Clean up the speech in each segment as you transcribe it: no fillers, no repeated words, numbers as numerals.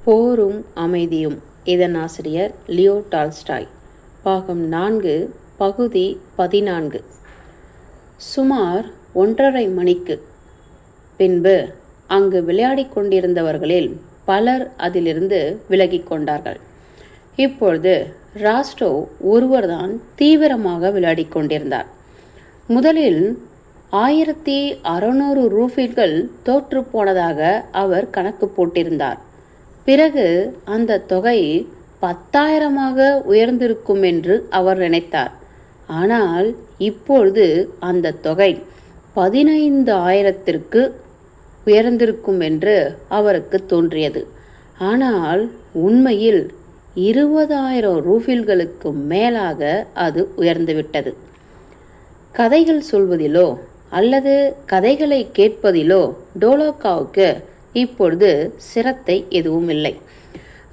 போரும் அமைதியும். இதன் ஆசிரியர் லியோ டால்ஸ்டாய். பாகம் 4, பகுதி 14. சுமார் 1:30 மணிக்கு பின்பு அங்கு விளையாடிக் கொண்டிருந்தவர்களில் பலர் அதிலிருந்து விலகிக் கொண்டார்கள். இப்பொழுது ராஸ்டோ ஒருவர்தான் தீவிரமாக விளையாடிக் கொண்டிருந்தார். முதலில் 1600 ரூபில்கள் தோற்று போனதாக அவர் கணக்கு போட்டிருந்தார். பிறகு அந்த தொகை 10,000ஆக உயர்ந்திருக்கும் என்று அவர் நினைத்தார். ஆனால் இப்பொழுது அந்த தொகை 15,000த்திற்கு உயர்ந்திருக்கும் என்று அவருக்கு தோன்றியது. ஆனால் உண்மையில் 20,000 ரூபில்களுக்கு மேலாக அது உயர்ந்துவிட்டது. கதைகள் சொல்வதிலோ அல்லது கதைகளை கேட்பதிலோ டோலோகாவுக்கு இப்பொழுது சிரத்தை எதுவும் இல்லை.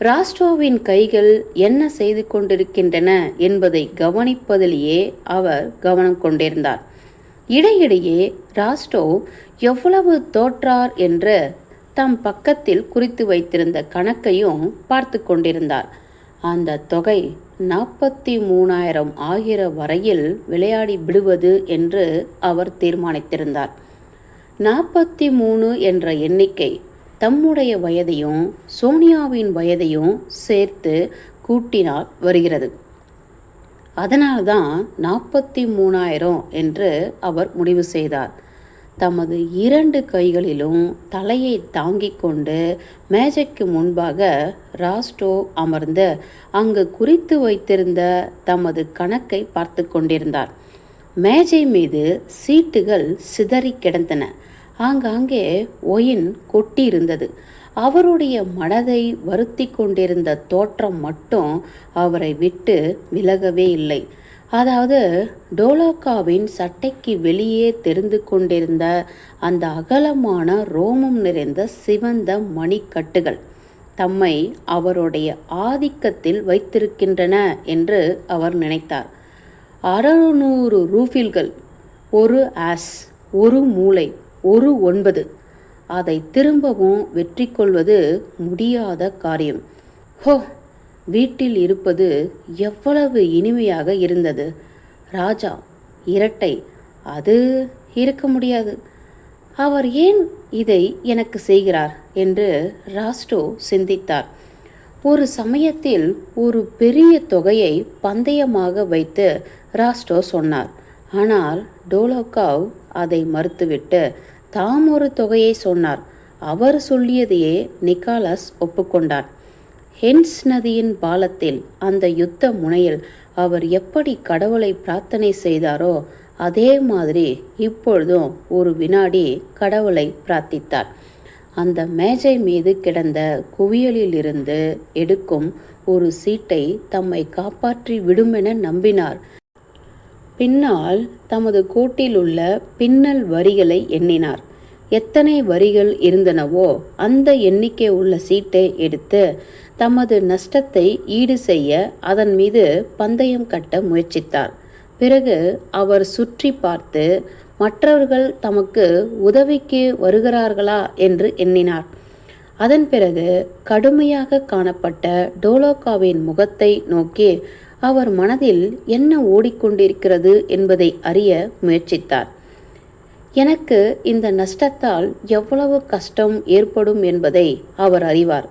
ராஸ்டோவின் கைகள் என்ன செய்து கொண்டிருக்கின்றன என்பதை கவனிப்பதிலேயே அவர் கவனம் கொண்டிருந்தார். இடையிடையே ராஸ்டோ எவ்வளவு தோற்றார் என்று தம் பக்கத்தில் குறித்து வைத்திருந்த கணக்கையும் பார்த்து கொண்டிருந்தார். அந்த தொகை 43,000 ஆகிற வரையில் விளையாடி விடுவது என்று அவர் தீர்மானித்திருந்தார். 43 என்ற எண்ணிக்கை தம்முடைய வயதையும் சோனியாவின் வயதையும் சேர்த்து கூட்டினால் வருகிறது. அதனால்தான் 43,000 என்று அவர் முடிவு செய்தார். தமது 2 கைகளிலும் தலையை தாங்கிக் கொண்டு மேஜைக்கு முன்பாக ராஸ்டோ அமர்ந்து அங்கு குறித்து வைத்திருந்த தமது கணக்கை பார்த்து கொண்டிருந்தார். மேஜை மீது சீட்டுகள் சிதறி கிடந்தன. ஆங்காங்கே ஒயின் கொட்டி இருந்தது. அவருடைய மனதை வருத்தி கொண்டிருந்த தோற்றம் மட்டும் அவரை விட்டு விலகவே இல்லை. அதாவது டோலோகாவின் சட்டைக்கு வெளியே தெரிந்து கொண்டிருந்த அந்த அகலமான ரோமம் நிறைந்த சிவந்த மணிக்கட்டுகள் தம்மை அவருடைய ஆதிக்கத்தில் வைத்திருக்கின்றன என்று அவர் நினைத்தார். 600 ரூபில்கள், ஒரு ஆஸ், ஒரு மூளை, ஒரு 9. அதை திரும்பவும் வெற்றி கொள்வது முடியாத காரியம். ஹோ, வீட்டில் இருப்பது எவ்வளவு இனிமையாக இருந்தது. ராஜா, இரட்டை, அது இருக்க முடியாது. அவர் ஏன் இதை எனக்கு செய்கிறார் என்று ராஸ்டோ சிந்தித்தார். ஒரு சமயத்தில் ஒரு பெரிய தொகையை பந்தயமாக வைத்து ராஸ்டோ சொன்னார். ஆனால் டோலோகாவ் அதை மறுத்துவிட்டு தாம் ஒரு தொகையை சொன்னார். அவர் சொல்லியதையே நிக்காலஸ் ஒப்புக்கொண்டார். ஹென்ஸ் நதியின் பாலத்தில் அந்த யுத்த முனையில் அவர் எப்படி கடவுளை பிரார்த்தனை செய்தாரோ அதே மாதிரி இப்பொழுதும் ஒரு வினாடி கடவுளை பிரார்த்தித்தார். அந்த மேஜை மீது கிடந்த குவியலிலிருந்து எடுக்கும் ஒரு சீட்டை தம்மை காப்பாற்றி விடுமென நம்பினார். பின்னால் தமது கோட்டில் உள்ள பின்னல் வரிகளை எண்ணினார். எத்தனை வரிகள் இருந்தனவோ அந்த எண்ணிக்கை உள்ள சீட்டை எடுத்து தமது நஷ்டத்தை ஈடு செய்ய அதன் மீது பந்தயம் கட்ட முயற்சித்தார். பிறகு அவர் சுற்றி பார்த்து மற்றவர்கள் தமக்கு உதவிக்கு வருகிறார்களா என்று எண்ணினார். அதன் பிறகு கடுமையாக காணப்பட்ட டோலோகாவின் முகத்தை நோக்கி அவர் மனதில் என்ன ஓடிக்கொண்டிருக்கிறது என்பதை அறிய முயற்சித்தார். எனக்கு இந்த நஷ்டத்தால் எவ்வளவு கஷ்டம் ஏற்படும் என்பதை அவர் அறிவார்.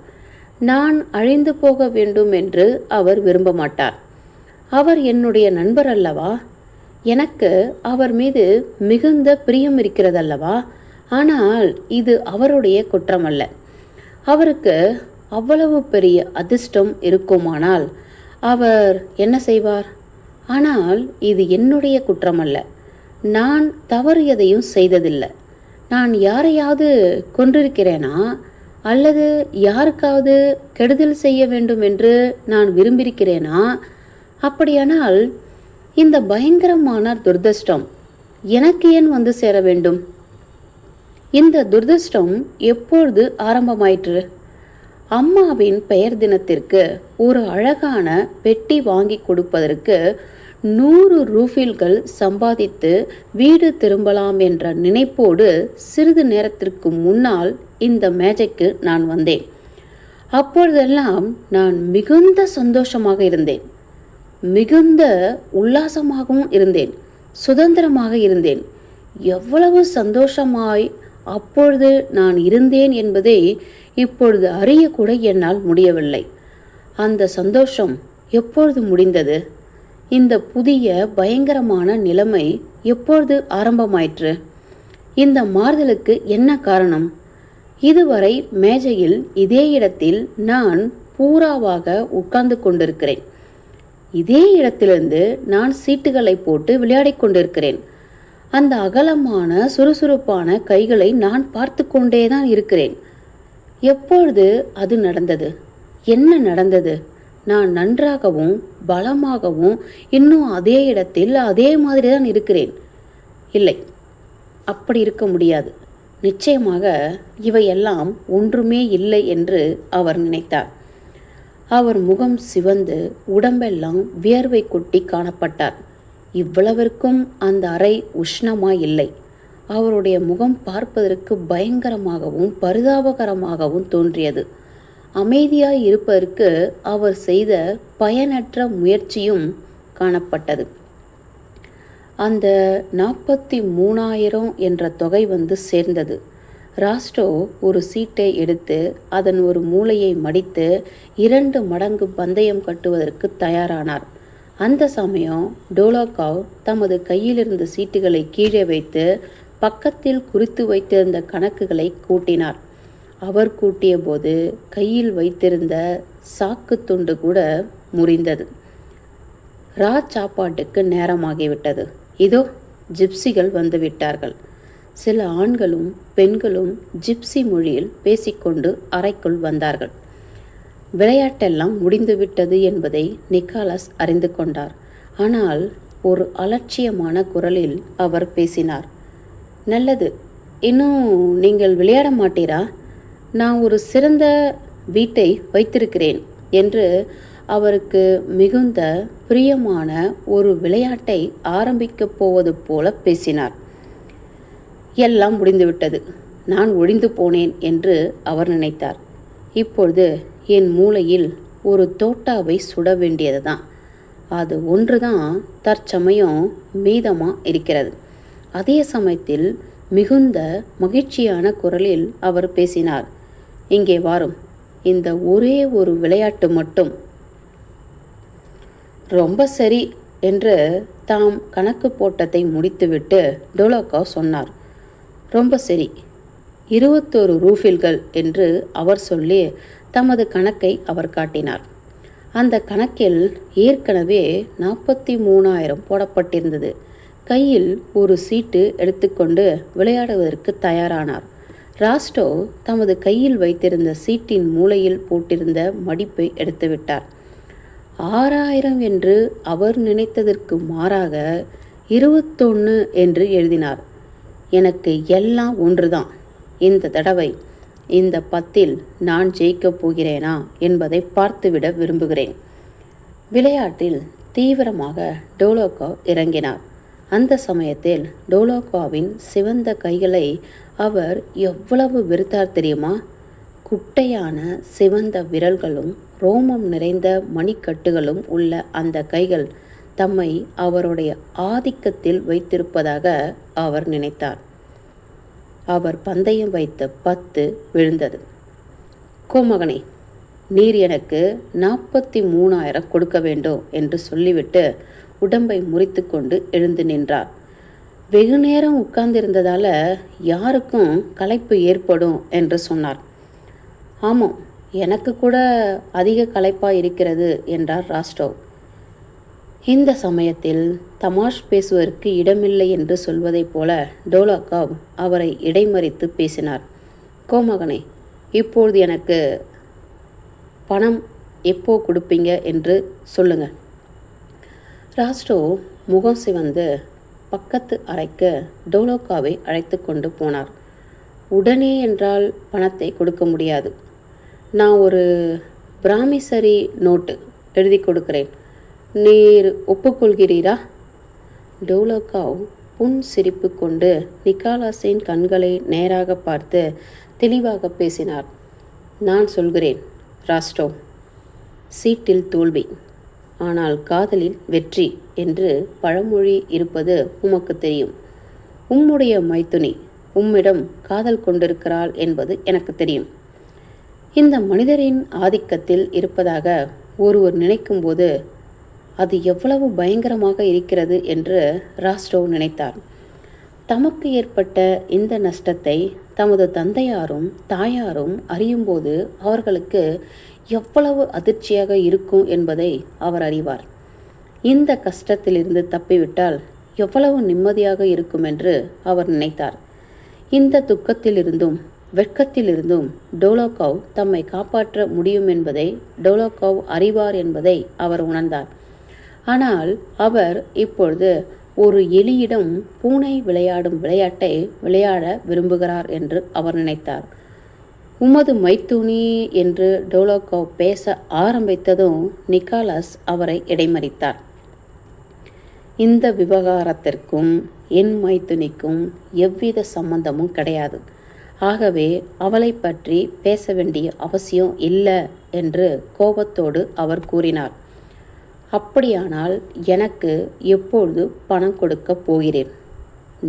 நான் அழிந்து போக வேண்டும் என்று அவர் விரும்ப மாட்டார். அவர் என்னுடைய நண்பர் அல்லவா? எனக்கு அவர் மீது மிகுந்த பிரியம் இருக்கிறதல்லவா? ஆனால் இது அவருடைய குற்றமல்ல. அவருக்கு அவ்வளவு பெரிய அதிர்ஷ்டம் இருக்குமானால் அவர் என்ன செய்வார்? ஆனால் இது என்னுடைய குற்றமல்ல. நான் தவறு எதையும் செய்ததில்லை. நான் யாரையாவது கொன்றிருக்கிறேனா அல்லது யாருக்காவது கெடுதல் செய்ய வேண்டும் என்று நான் விரும்பியிருக்கிறேனா? அப்படியானால் இந்த பயங்கரமான துர்தஷ்டம் எனக்கு ஏன் வந்து சேர வேண்டும்? இந்த துர்தஷ்டம் எப்பொழுது ஆரம்பமாயிற்று? அம்மாவின் பெயர் தினத்திற்கு ஒரு அழகான பெட்டி வாங்கி கொடுப்பதற்கு 100 ரூபில்கள் சம்பாதித்து வீடு திரும்பலாம் என்ற நினைப்போடு சிறிது நேரத்திற்கு முன்னால் இந்த மேஜைக்கு நான் வந்தேன். அப்பொழுதெல்லாம் நான் மிகுந்த சந்தோஷமாக இருந்தேன், மிகுந்த உல்லாசமாகவும் இருந்தேன், சுதந்திரமாக இருந்தேன். எவ்வளவு சந்தோஷமாய் அப்பொழுது நான் இருந்தேன் என்பதை இப்பொழுது அறியக்கூட என்னால் முடியவில்லை. அந்த சந்தோஷம் எப்பொழுது முடிந்தது? இந்த புதிய பயங்கரமான நிலைமை எப்பொழுது ஆரம்பமாயிற்று? இந்த மாறுதலுக்கு என்ன காரணம்? இதுவரை மேஜையில் இதே இடத்தில் நான் பூராவாக உட்கார்ந்து கொண்டிருக்கிறேன். இதே இடத்திலிருந்து நான் சீட்டுகளை போட்டு விளையாடிக் கொண்டிருக்கிறேன். அந்த அகலமான சுறுசுறுப்பான கைகளை நான் பார்த்து கொண்டேதான் இருக்கிறேன். எப்பொழுது அது நடந்தது? என்ன நடந்தது? நான் நன்றாகவும் பலமாகவும் இன்னும் அதே இடத்தில் அதே மாதிரி தான் இருக்கிறேன். இல்லை, அப்படி இருக்க முடியாது. நிச்சயமாக இவையெல்லாம் ஒன்றுமே இல்லை என்று அவர் நினைத்தார். அவர் முகம் சிவந்து உடம்பெல்லாம் வியர்வை கொட்டி காணப்பட்டார். இவ்வளவிற்கும் அந்த அறை உஷ்ணமாய் இல்லை. அவருடைய முகம் பார்ப்பதற்கு பயங்கரமாகவும் பரிதாபகரமாகவும் தோன்றியது. அமைதியாய் இருப்பதற்கு அவர் செய்த பயனற்ற முயற்சியும் காணப்பட்டது. அந்த 43,000 என்ற தொகை வந்து சேர்ந்தது. ராஸ்டோ ஒரு சீட்டை எடுத்து அதன் ஒரு மூலையை மடித்து 2 மடங்கு பந்தயம் கட்டுவதற்கு தயாரானார். அந்த சமயம் டோலோகாவ் தமது கையிலிருந்த சீட்டுகளை கீழே வைத்து பக்கத்தில் குறித்து வைத்திருந்த கணக்குகளை கூட்டினார். அவர் கூட்டிய போது கையில் வைத்திருந்த சாக்கு துண்டு கூட முறிந்தது. சாப்பாட்டுக்கு நேரமாகிவிட்டது. இதோ ஜிப்சிகள் வந்துவிட்டார்கள். சில ஆண்களும் பெண்களும் ஜிப்சி மொழியில் பேசிக்கொண்டு அறைக்குள் வந்தார்கள். விளையாட்டெல்லாம் முடிந்துவிட்டது என்பதை நிக்காலஸ் அறிந்து கொண்டார். ஆனால் ஒரு அலட்சியமான குரலில் அவர் பேசினார். நல்லது, இன்னும் நீங்கள் விளையாட மாட்டீரா? நான் ஒரு சிறந்த வீட்டை வைத்திருக்கிறேன் என்று அவருக்கு மிகுந்த பிரியமான ஒரு விளையாட்டை ஆரம்பிக்கப் போவது போல பேசினார். எல்லாம் முடிந்துவிட்டது, நான் ஒழிந்து போனேன் என்று அவர் நினைத்தார். இப்பொழுது என் மூளையில் ஒரு தோட்டாவை சுட வேண்டியதுதான். அது ஒன்றுதான் தற்சமயம் மீதமாக இருக்கிறது. அதே சமயத்தில் மிகுந்த மகிழ்ச்சியான குரலில் அவர் பேசினார். இங்கே வாரும், இந்த ஒரே ஒரு விளையாட்டு மட்டும். ரொம்ப சரி என்று தாம் கணக்கு போட்டத்தை முடித்துவிட்டு டோலோகாவ் சொன்னார். ரொம்ப சரி, 21 ரூஃபில்கள் என்று அவர் சொல்லி தமது கணக்கை அவர் காட்டினார். அந்த கணக்கில் ஏற்கனவே 43,000 போடப்பட்டிருந்தது. கையில் ஒரு சீட்டு எடுத்துக்கொண்டு விளையாடுவதற்கு தயாரானார். ராஸ்டோ தமது கையில் வைத்திருந்த சீட்டின் மூலையில் போட்டிருந்த மடிப்பை எடுத்துவிட்டார். 6,000 என்று அவர் நினைத்ததற்கு மாறாக 21 என்று எழுதினார். எனக்கு எல்லாம் ஒன்றுதான். இந்த தடவை இந்த 10இல் நான் ஜெயிக்கப் போகிறேனா என்பதை பார்த்துவிட விரும்புகிறேன். விளையாட்டில் தீவிரமாக டோலோகாவ் இறங்கினார். அந்த சமயத்தில் டோலோகாவின் சிவந்த கைகளை அவர் எவ்வளவு வெறுத்தார் தெரியுமா? குட்டையான சிவந்த விரல்களும் ரோமம் நிறைந்த மணிக்கட்டுகளும் உள்ள அந்த கைகள் தம்மை அவருடைய ஆதிக்கத்தில் வைத்திருப்பதாக அவர் நினைத்தார். அவர் பந்தயம் வைத்த 10 விழுந்தது. கோமகனே, நீர் எனக்கு 43,000 கொடுக்க வேண்டும் என்று சொல்லிவிட்டு உடம்பை முறித்து கொண்டு எழுந்து நின்றார். வெகு நேரம் உட்கார்ந்திருந்ததால யாருக்கும் களைப்பு ஏற்படும் என்று சொன்னார். ஆமாம், எனக்கு கூட அதிக களைப்பாக இருக்கிறது என்றார் ராஸ்டோவ். இந்த சமயத்தில் தமாஷ் பேசுவதற்கு இடமில்லை என்று சொல்வதைப் போல டோலோகாவ் அவரை இடைமறித்து பேசினார். கோமகனே, இப்பொழுது எனக்கு பணம் எப்போ கொடுப்பீங்க என்று சொல்லுங்க. ராஸ்டோவ் முகம் சிவந்து பக்கத்து அறைக்கு டோலோகாவை அழைத்து கொண்டு போனார். உடனே என்றால் பணத்தை கொடுக்க முடியாது. நான் ஒரு பிராமிசரி நோட்டு எழுதி கொடுக்கிறேன். நீர் ஒப்புக்கொள்கிறீரா? டோலோகாவ் புன் சிரிப்பு கொண்டு நிக்காலஸின் கண்களை நேராக பார்த்து தெளிவாக பேசினார். நான் சொல்கிறேன், ராஸ்டோ, சீட்டில் தோல்வி, ஆனால் காதலில் வெற்றி என்று பழமொழி இருப்பது உமக்கு தெரியும். உம்முடைய மைத்துனி உம்மிடம் காதல் கொண்டிருக்கிறாள் என்பது எனக்கு தெரியும். இந்த மனிதரின் ஆதிக்கத்தில் இருப்பதாக ஒருவர் நினைக்கும்போது அது எவ்வளவு பயங்கரமாக இருக்கிறது என்று ராஸ்டோ நினைத்தார். தமக்கு ஏற்பட்ட இந்த நஷ்டத்தை தமது தந்தையாரும் தாயாரும் அறியும்போது அவர்களுக்கு எவ்வளவு அதிர்ச்சியாக இருக்கும் என்பதை அவர் அறிவார். இந்த கஷ்டத்திலிருந்து தப்பிவிட்டால் எவ்வளவு நிம்மதியாக இருக்கும் என்று அவர் நினைத்தார். இந்த துக்கத்திலிருந்தும் வெட்கத்திலிருந்தும் டோலோகோவ் தம்மை காப்பாற்ற முடியும் என்பதை டோலோகோவ் அறிவார் என்பதை அவர் உணர்ந்தார். ஆனால் அவர் இப்பொழுது ஒரு எலியிடம் பூனை விளையாடும் விளையாட்டை விளையாட விரும்புகிறார் என்று அவர் நினைத்தார். உமது மைத்துனி என்று டோலோகோவ் பேச ஆரம்பித்ததும் நிக்கோலஸ் அவரை இடைமறித்தார். இந்த விவகாரத்திற்கும் என் மைத்துனிக்கும் எவ்வித சம்பந்தமும் கிடையாது. ஆகவே அவளை பற்றி பேச வேண்டிய அவசியம் இல்லை என்று கோபத்தோடு அவர் கூறினார். அப்படியானால் எனக்கு எப்பொழுது பணம் கொடுக்க போகிறேன்?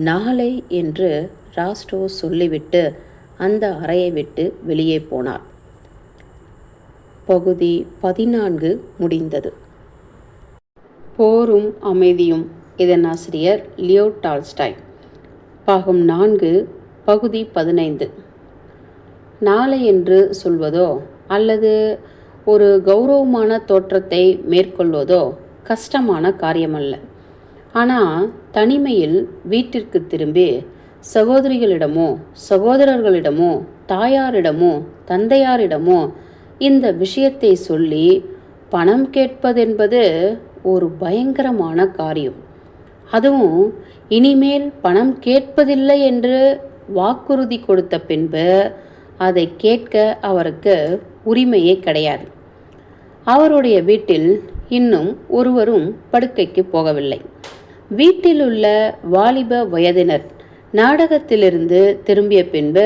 நாளை என்று ராஸ்டோ சொல்லிவிட்டு அந்த அறையை விட்டு வெளியே போனார். பகுதி 14 முடிந்தது. போரும் அமைதியும். இதன் ஆசிரியர் லியோ டால்ஸ்டாய். பாகம் 4, பகுதி 15. நாளை என்று சொல்வதோ அல்லது ஒரு கௌரவமான தோற்றத்தை மேற்கொள்வதோ கஷ்டமான காரியமல்ல. ஆனால் தனிமையில் வீட்டிற்கு திரும்பி சகோதரிகளிடமோ சகோதரர்களிடமோ தாயாரிடமோ தந்தையாரிடமோ இந்த விஷயத்தை சொல்லி பணம் கேட்பதென்பது ஒரு பயங்கரமான காரியம். அதுவும் இனிமேல் பணம் கேட்பதில்லை என்று வாக்குறுதி கொடுத்த பின்பு அதை கேட்க அவருக்கு உரிமையே கிடையாது. அவருடைய வீட்டில் இன்னும் ஒருவரும் படுக்கைக்கு போகவில்லை. வீட்டில் உள்ள வாலிப வயதினர் நாடகத்திலிருந்து திரும்பிய பின்பு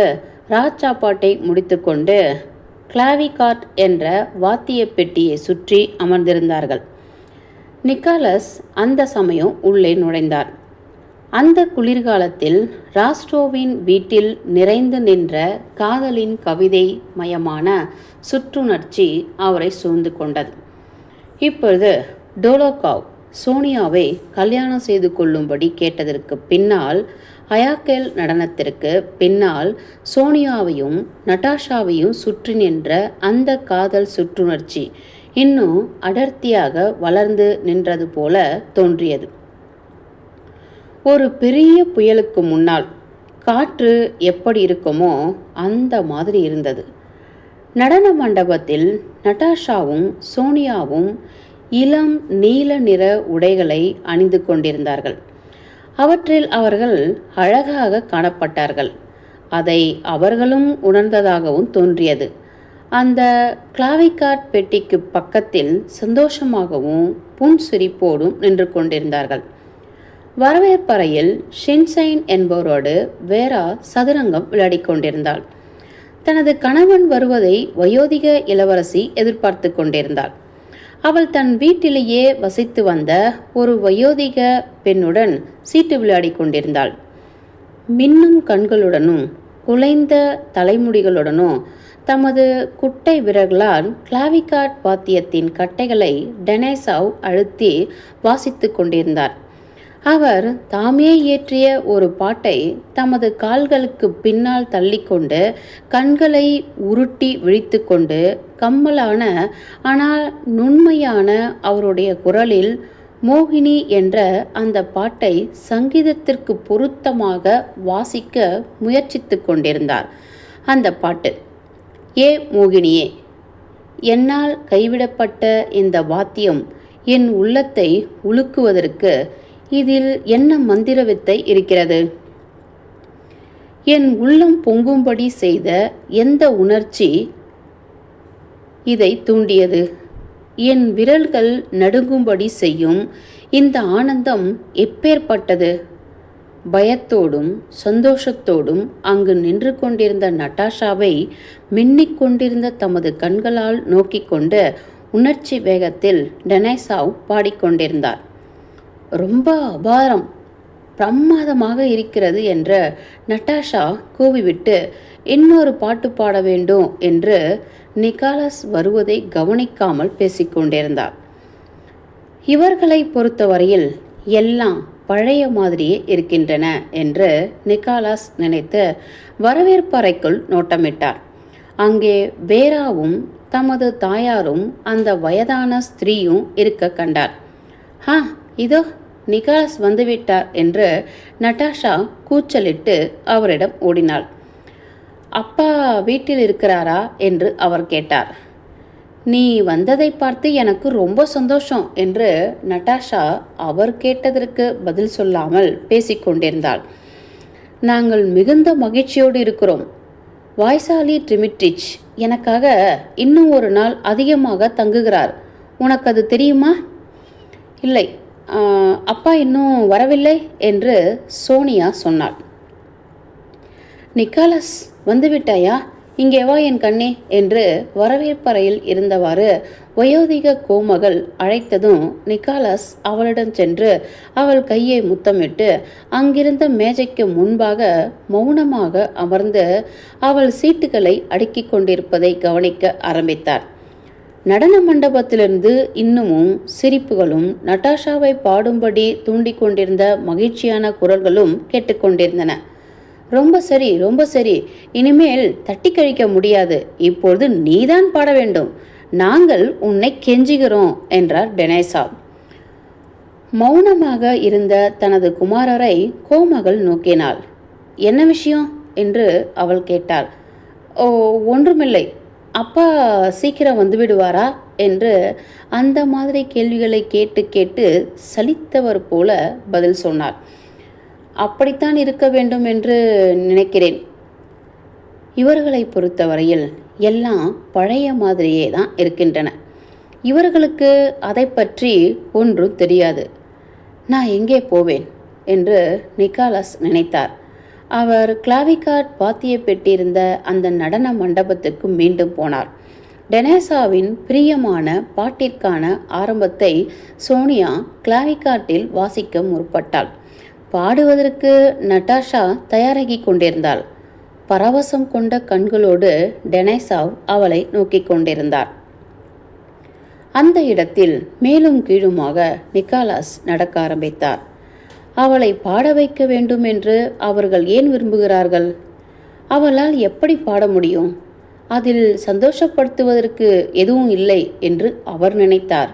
ராச்சாப்பாட்டை முடித்துக்கொண்டு கிளாவிகார்ட் என்ற வாத்திய பெட்டியை சுற்றி அமர்ந்திருந்தார்கள். நிக்கோலஸ் அந்த சமயம் உள்ளே நுழைந்தார். அந்த குளிர்காலத்தில் ராஸ்டோவின் வீட்டில் நிறைந்து நின்ற காதலின் கவிதை மயமான சுற்றுணர்ச்சி அவரை சூழ்ந்து கொண்டது. இப்பொழுது டோலோகோவ் சோனியாவை கல்யாணம் செய்து கொள்ளும்படி கேட்டதற்கு பின்னால், அயாக்கேல் நடனத்திற்கு பின்னால் சோனியாவையும் நட்டாஷாவையும் சுற்றி நின்ற அந்த காதல் சுற்றுணர்ச்சி இன்னும் அடர்த்தியாக வளர்ந்து நின்றது போல தோன்றியது. ஒரு பெரிய புயலுக்கு முன்னால் காற்று எப்படி இருக்குமோ அந்த மாதிரி இருந்தது. நடன மண்டபத்தில் நட்டாஷாவும் சோனியாவும் இளம் நீல நிற உடைகளை அணிந்து கொண்டிருந்தார்கள். அவற்றில் அவர்கள் அழகாக காணப்பட்டார்கள். அதை அவர்களும் உணர்ந்ததாகவும் தோன்றியது. அந்த கிளாவிகார்ட் பெட்டிக்கு பக்கத்தில் சந்தோஷமாகவும் புன்சிரிப்போடும் நின்று கொண்டிருந்தார்கள். வரவேற்பறையில் ஷின்சைன் என்பவரோடு வேரா சதுரங்கம் விளையாடி கொண்டிருந்தாள். தனது கணவன் வருவதை வயோதிக இளவரசி எதிர்பார்த்து கொண்டிருந்தாள். அவள் தன் வீட்டிலேயே வசித்து வந்த ஒரு வயோதிக பெண்ணுடன் சீட்டு விளையாடி கொண்டிருந்தாள். மின்னும் கண்களுடனும் குலைந்த தலைமுடிகளுடனும் தமது குட்டை விரல்களால் கிளாவிகார்ட் வாத்தியத்தின் கட்டைகளை டெனேசாவ் அழுத்தி வாசித்து கொண்டிருந்தார். அவர் தாமே இயற்றிய ஒரு பாட்டை தமது கால்களுக்கு பின்னால் தள்ளிக்கொண்டு கண்களை உருட்டி விழித்து கொண்டு கம்மலான ஆனால் நுண்மையான அவருடைய குரலில் மோகினி என்ற அந்த பாட்டை சங்கீதத்திற்கு பொருத்தமாக வாசிக்க முயற்சித்து கொண்டிருந்தார். அந்த பாட்டு, ஏ மோகினியே, என்னால் கைவிடப்பட்ட இந்த வாத்தியம் என் உள்ளத்தை உலுக்குவதற்கு இதில் என்ன மந்திர வித்தை இருக்கிறது? என் உள்ளம் பொங்கும்படி செய்த எந்த உணர்ச்சி இதை தூண்டியது? என் விரல்கள் நடுங்கும்படி செய்யும் இந்த ஆனந்தம் எப்பேற்பட்டது? பயத்தோடும் சந்தோஷத்தோடும் அங்கு நின்று கொண்டிருந்த நட்டாஷாவை மின்னிக் கொண்டிருந்த தமது கண்களால் நோக்கி கொண்டு உணர்ச்சி வேகத்தில் டெனைசாவ் பாடிக்கொண்டிருந்தார். ரொம்ப அபாரம், பிரமாதமாக இருக்கிறது என்ற நட்டாஷா கூவிவிட்டு இன்னொரு பாட்டு பாட வேண்டும் என்று நிக்காலஸ் வருவதை கவனிக்காமல் பேசிக்கொண்டிருந்தார். இவர்களை பொறுத்தவரையில் எல்லாம் பழைய மாதிரியே இருக்கின்றன என்று நிக்காலஸ் நினைத்து வரவேற்பறைக்குள் நோட்டமிட்டார். அங்கே வேராவும் தமது தாயாரும் அந்த வயதான ஸ்திரீயும் இருக்க கண்டார். இதோ நிக்காலஸ் வந்துவிட்டார் என்று நட்டாஷா கூச்சலிட்டு அவரிடம் ஓடினாள். அப்பா வீட்டில் இருக்கிறாரா என்று அவர் கேட்டார். நீ வந்ததை பார்த்து எனக்கு ரொம்ப சந்தோஷம் என்று நட்டாஷா அவர் கேட்டதற்கு பதில் சொல்லாமல் பேசிக்கொண்டிருந்தாள். நாங்கள் மிகுந்த மகிழ்ச்சியோடு இருக்கிறோம். வாய்சாலி டிமிட்ரிச் எனக்காக இன்னும் ஒரு நாள் அதிகமாக தங்குகிறார். உனக்கு அது தெரியுமா? இல்லை, அப்பா இன்னும் வரவில்லை என்று சோனியா சொன்னாள். நிக்காலஸ், வந்துவிட்டாயா? இங்கே வா என் கண்ணே என்று வரவேற்பறையில் இருந்தவாறு வயோதிக கோமகள் அழைத்ததும் நிக்காலஸ் அவளிடம் சென்று அவள் கையை முத்தமிட்டு அங்கிருந்த மேஜைக்கு முன்பாக மௌனமாக அமர்ந்து அவள் சீட்டுகளை அடுக்கிக் கொண்டிருப்பதை கவனிக்க ஆரம்பித்தார். நடன மண்டபத்திலிருந்து இன்னமும் சிரிப்புகளும் நட்டாஷாவை பாடும்படி தூண்டிக் கொண்டிருந்த மகிழ்ச்சியான குரல்களும் கேட்டுக்கொண்டிருந்தன. ரொம்ப சரி, ரொம்ப சரி, இனிமேல் தட்டி கழிக்க முடியாது. இப்பொழுது நீதான் பாட வேண்டும். நாங்கள் உன்னை கெஞ்சுகிறோம் என்றார் டெனைசா. மௌனமாக இருந்த தனது குமாரரை கோமகள் நோக்கினாள். என்ன விஷயம் என்று அவள் கேட்டாள். ஒன்றுமில்லை. அப்பா சீக்கிரம் வந்துவிடுவாரா என்று அந்த மாதிரி கேள்விகளை கேட்டு கேட்டு சலித்தவர் போல பதில் சொன்னார். அப்படித்தான் இருக்க வேண்டும் என்று நினைக்கிறேன். இவர்களை பொறுத்தவரையில் எல்லாம் பழைய மாதிரியே தான் இருக்கின்றன. இவர்களுக்கு அதை பற்றி ஒன்றும் தெரியாது. நான் எங்கே போவேன் என்று நிக்காலஸ் நினைத்தார். அவர் கிளாவிகார்ட் வாத்திய பெட்டிருந்த அந்த நடன மண்டபத்துக்கு மீண்டும் போனார். டெனைசாவின் பிரியமான பாட்டிற்கான ஆரம்பத்தை சோனியா கிளாவிகார்ட்டில் வாசிக்க முற்பட்டாள். பாடுவதற்கு நட்டாஷா தயாராகி கொண்டிருந்தாள். பரவசம் கொண்ட கண்களோடு டெனைசாவ் அவளை நோக்கி கொண்டிருந்தார். அந்த இடத்தில் மேலும் கீழுமாக நிக்காலஸ் நடக்க ஆரம்பித்தார். அவளை பாட வைக்க வேண்டும் என்று அவர்கள் ஏன் விரும்புகிறார்கள்? அவளால் எப்படி பாட முடியும்? அதில் சந்தோஷப்படுத்துவதற்கு எதுவும் இல்லை என்று அவர் நினைத்தார்.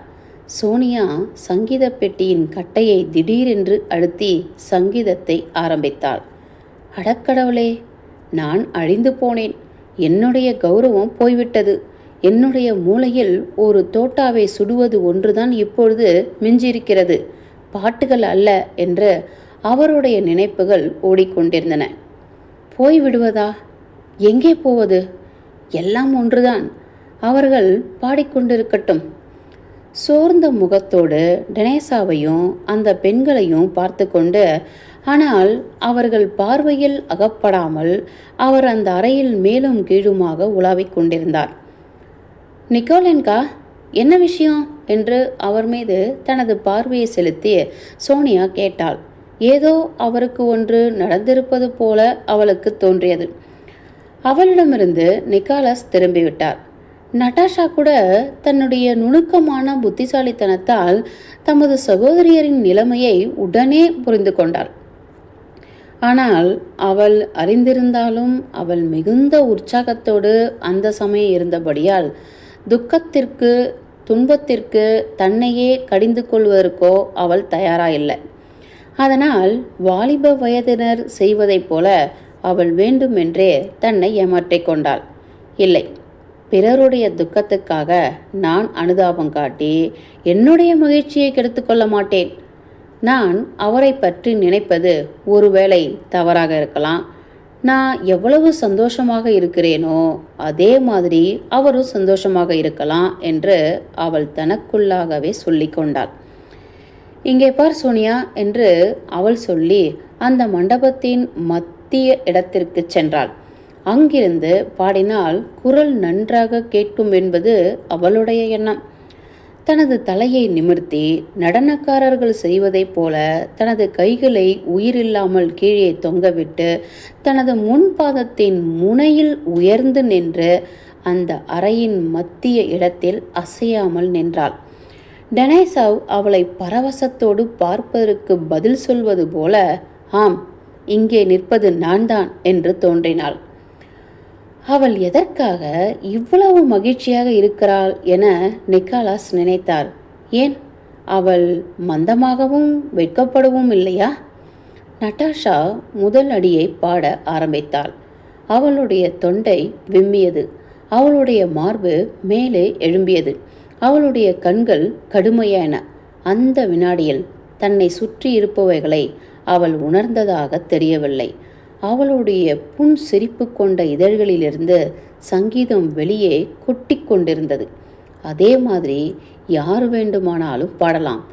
சோனியா சங்கீத பெட்டியின் கட்டையை திடீரென்று அழுத்தி சங்கீதத்தை ஆரம்பித்தாள். அடக்கடவுளே, நான் அழிந்து போனேன். என்னுடைய கௌரவம் போய்விட்டது. என்னுடைய மூளையில் ஒரு தோட்டாவை சுடுவது ஒன்றுதான் இப்பொழுது மிஞ்சியிருக்கிறது, பாட்டுகள் அல்ல என்று அவருடைய நினைப்புகள் ஓடிக்கொண்டிருந்தன. போய்விடுவதா? எங்கே போவது? எல்லாம் ஒன்றுதான். அவர்கள் பாடிக்கொண்டிருக்கட்டும். சோர்ந்த முகத்தோடு டெனைசாவையும் அந்த பெண்களையும் பார்த்து கொண்டு, ஆனால் அவர்கள் பார்வையில் அகப்படாமல் அவர் அந்த அறையில் மேலும் கீழுமாக உலாவிக் கொண்டிருந்தார். நிக்கோலென்கா, என்ன விஷயம் என்று அவர் மீது தனது பார்வையை செலுத்தி சோனியா கேட்டாள். ஏதோ அவருக்கு ஒன்று நடந்திருப்பது போல அவளுக்கு தோன்றியது. அவளிடமிருந்து நிக்காலஸ் திரும்பிவிட்டார். நட்டாஷா கூட தன்னுடைய நுணுக்கமான புத்திசாலித்தனத்தால் தமது சகோதரியரின் நிலைமையை உடனே புரிந்து கொண்டாள். ஆனால் அவள் அறிந்திருந்தாலும் அவள் மிகுந்த உற்சாகத்தோடு அந்த சமயம் இருந்தபடியால் துக்கத்திற்கு துன்பத்திற்கு தன்னையே கடிந்து கொள்வதற்கோ அவள் தயாராயில்லை. அதனால் வாலிப வயதினர் செய்வதைப் போல அவள் வேண்டுமென்றே தன்னை ஏமாற்றிக் கொண்டாள். இல்லை, பிறருடைய துக்கத்துக்காக நான் அனுதாபம் காட்டி என்னுடைய மகிழ்ச்சியை கெடுத்துக்கொள்ள மாட்டேன். நான் அவரை பற்றி நினைப்பது ஒருவேளை தவறாக இருக்கலாம். நான் எவ்வளவு சந்தோஷமாக இருக்கிறேனோ அதே மாதிரி அவரும் சந்தோஷமாக இருக்கலாம் என்று அவள் தனக்குள்ளாகவே சொல்லி கொண்டாள். இங்கே பார் சோனியா என்று அவள் சொல்லி அந்த மண்டபத்தின் மத்திய இடத்திற்கு சென்றாள். அங்கிருந்து பாடினால் குரல் நன்றாக கேட்கும் என்பது அவளுடைய எண்ணம். தனது தலையை நிமிர்த்தி நடனக்காரர்கள் செய்வதைப் போல தனது கைகளை உயிரில்லாமல் கீழே தொங்கவிட்டு தனது முன்பாதத்தின் முனையில் உயர்ந்து நின்று அந்த அறையின் மத்திய இடத்தில் அசையாமல் நின்றாள். டெனைசாவ் அவளை பரவசத்தோடு பார்ப்பதற்கு பதில் சொல்வது போல, ஆம், இங்கே நிற்பது நான்தான் என்று தோன்றினாள். அவள் எதற்காக இவ்வளவு மகிழ்ச்சியாக இருக்கிறாள் என நிக்காலாஸ் நினைத்தார். ஏன், அவள் மந்தமாகவும் வெட்கப்படவும் இல்லையா? நட்டாஷா முதல் அடியை பாட ஆரம்பித்தாள். அவளுடைய தொண்டை விம்மியது. அவளுடைய மார்பு மேலே எழும்பியது. அவளுடைய கண்கள் கடுமையான. அந்த வினாடியில் தன்னை சுற்றி இருப்பவைகளை அவள் உணர்ந்ததாக தெரியவில்லை. அவளுடைய புன் சிரிப்பு கொண்ட இதழ்களிலிருந்து சங்கீதம் வெளியே கொட்டி கொண்டிருந்தது. அதே மாதிரி யார் வேண்டுமானாலும் பாடலாம்,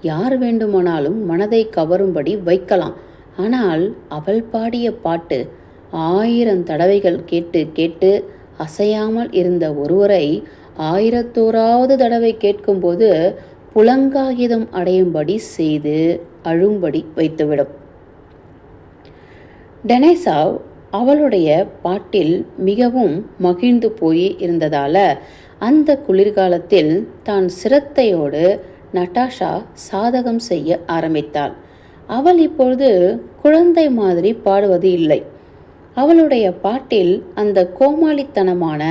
யார் வேண்டுமானாலும் மனதை கவரும்படி வைக்கலாம். ஆனால் அவள் பாடிய பாட்டு 1000 தடவைகள் கேட்டு கேட்டு அசையாமல் இருந்த ஒருவரை 1001வது தடவை கேட்கும்போது புலங்காகிதம் அடையும்படி செய்து அழும்படி வைத்துவிடும். டெனைசாவ் அவளுடைய பாட்டில் மிகவும் மகிழ்ந்து போய் இருந்ததால அந்த குளிர்காலத்தில் தான் சிரத்தையோடு நட்டாஷா சாதகம் செய்ய ஆரம்பித்தாள். அவள் இப்பொழுது குழந்தை மாதிரி பாடுவது இல்லை. அவளுடைய பாட்டில் அந்த கோமாளித்தனமான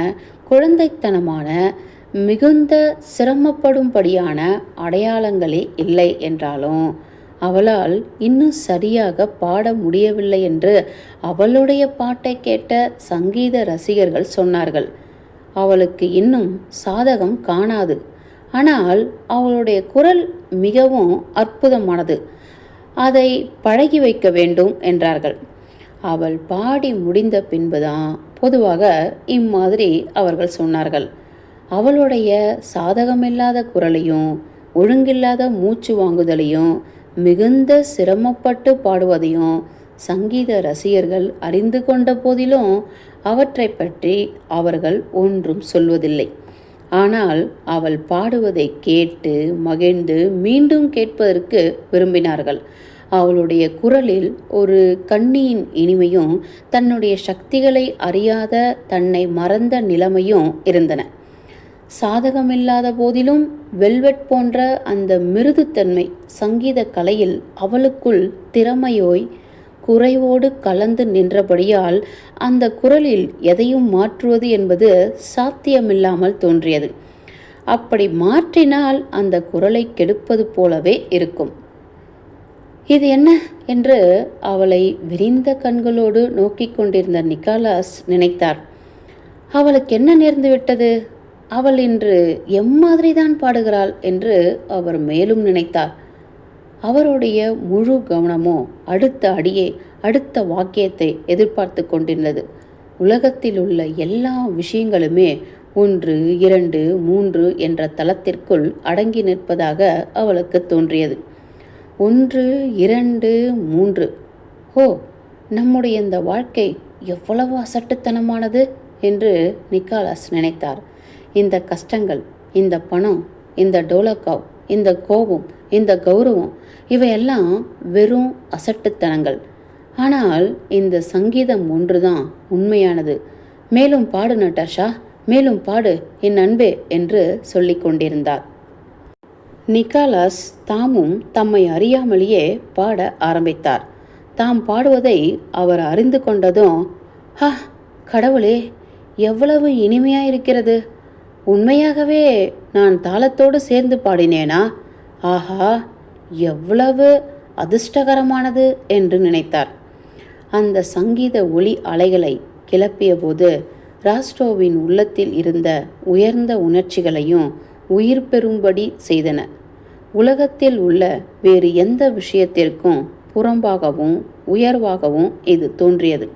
குழந்தைத்தனமான மிகுந்த சிரமப்படும்படியான அடையாளங்களே இல்லை என்றாலும் அவளால் இன்னும் சரியாக பாட முடியவில்லை என்று அவளுடைய பாட்டை கேட்ட சங்கீத ரசிகர்கள் சொன்னார்கள். அவளுக்கு இன்னும் சாதகம் காணாது. ஆனால் அவளுடைய குரல் மிகவும் அற்புதமானது. அதை பழகி வைக்க வேண்டும் என்றார்கள். அவள் பாடி முடிந்த பின்புதான் பொதுவாக இம்மாதிரி அவர்கள் சொன்னார்கள். அவளுடைய சாதகமில்லாத குரலையும் ஒழுங்கில்லாத மூச்சு வாங்குதலையும் மிகுந்த சிரமப்பட்டு பாடுவதையும் சங்கீத ரசிகர்கள் அறிந்து கொண்ட போதிலும் அவற்றை பற்றி அவர்கள் ஒன்றும் சொல்வதில்லை. ஆனால் அவள் பாடுவதை கேட்டு மகிழ்ந்து மீண்டும் கேட்பதற்கு விரும்பினார்கள். அவளுடைய குரலில் ஒரு கண்ணியின் இனிமையும் தன்னுடைய சக்திகளை அறியாத தன்னை மறந்த நிலைமையும் இருந்தன. சாதகமில்லாத போதிலும் வெல்வெட் போன்ற அந்த மிருதுத்தன்மை சங்கீத கலையில் அவளுக்குள் திறமையோய் குறைவோடு கலந்து நின்றபடியால் அந்த குரலில் எதையும் மாற்றுவது என்பது சாத்தியமில்லாமல் தோன்றியது. அப்படி மாற்றினால் அந்த குரலை கெடுப்பது போலவே இருக்கும். இது என்ன என்று அவளை விரிந்த கண்களோடு நோக்கி கொண்டிருந்த நிக்காலாஸ் நினைத்தார். அவளுக்கு என்ன நேர்ந்து விட்டது? அவள் இன்று எம்மாதிரிதான் பாடுகிறாள் என்று அவர் மேலும் நினைத்தார். அவருடைய முழு கவனமோ அடுத்த அடியே அடுத்த வாக்கியத்தை எதிர்பார்த்து கொண்டிருந்தது. உலகத்தில் உள்ள எல்லா விஷயங்களுமே 1, 2, 3 என்ற தளத்திற்குள் அடங்கி நிற்பதாக அவளுக்கு தோன்றியது. 1, 2, 3. ஓ, நம்முடைய இந்த வாழ்க்கை எவ்வளவு அசட்டுத்தனமானது என்று நிக்காலாஸ் நினைத்தார். இந்த கஷ்டங்கள், இந்த பணம், இந்த டோலக்காவ், இந்த கோபம், இந்த கௌரவம் இவையெல்லாம் வெறும் அசட்டுத்தனங்கள். ஆனால் இந்த சங்கீதம் ஒன்றுதான் உண்மையானது. மேலும் பாடு நட்டாஷா, மேலும் பாடு என் அன்பே என்று சொல்லிக் கொண்டிருந்தார். நிக்காலாஸ் தாமும் தம்மை அறியாமலேயே பாட ஆரம்பித்தார். தாம் பாடுவதை அவர் அறிந்து கொண்டதும், ஹா கடவுளே, எவ்வளவு இனிமையாயிருக்கிறது! உண்மையாகவே நான் தாளத்தோடு சேர்ந்து பாடினேனா? ஆஹா, எவ்வளவு அதிர்ஷ்டகரமானது என்று நினைத்தார். அந்த சங்கீத ஒளி அலைகளை கிளப்பிய போது ராஸ்டோவின் உள்ளத்தில் இருந்த உயர்ந்த உணர்ச்சிகளையும் உயிர் பெறும்படி செய்தன. உலகத்தில் உள்ள வேறு எந்த விஷயத்திற்கும் புறம்பாகவும் உயர்வாகவும் இது தோன்றியது.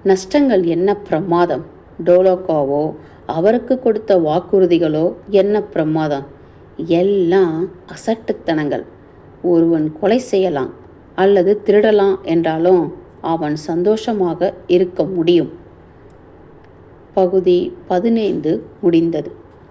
நஷ்டங்கள் என்ன பிரமாதம்! டோலோக்காவோ அவருக்கு கொடுத்த வாக்குறுதிகளோ என்ன பிரமாதம்! எல்லாம் அசட்டுத்தனங்கள். ஒருவன் கொலை செய்யலாம், அல்லது திருடலாம் என்றாலும் அவன் சந்தோஷமாக இருக்க முடியும். பகுதி 15 முடிந்தது.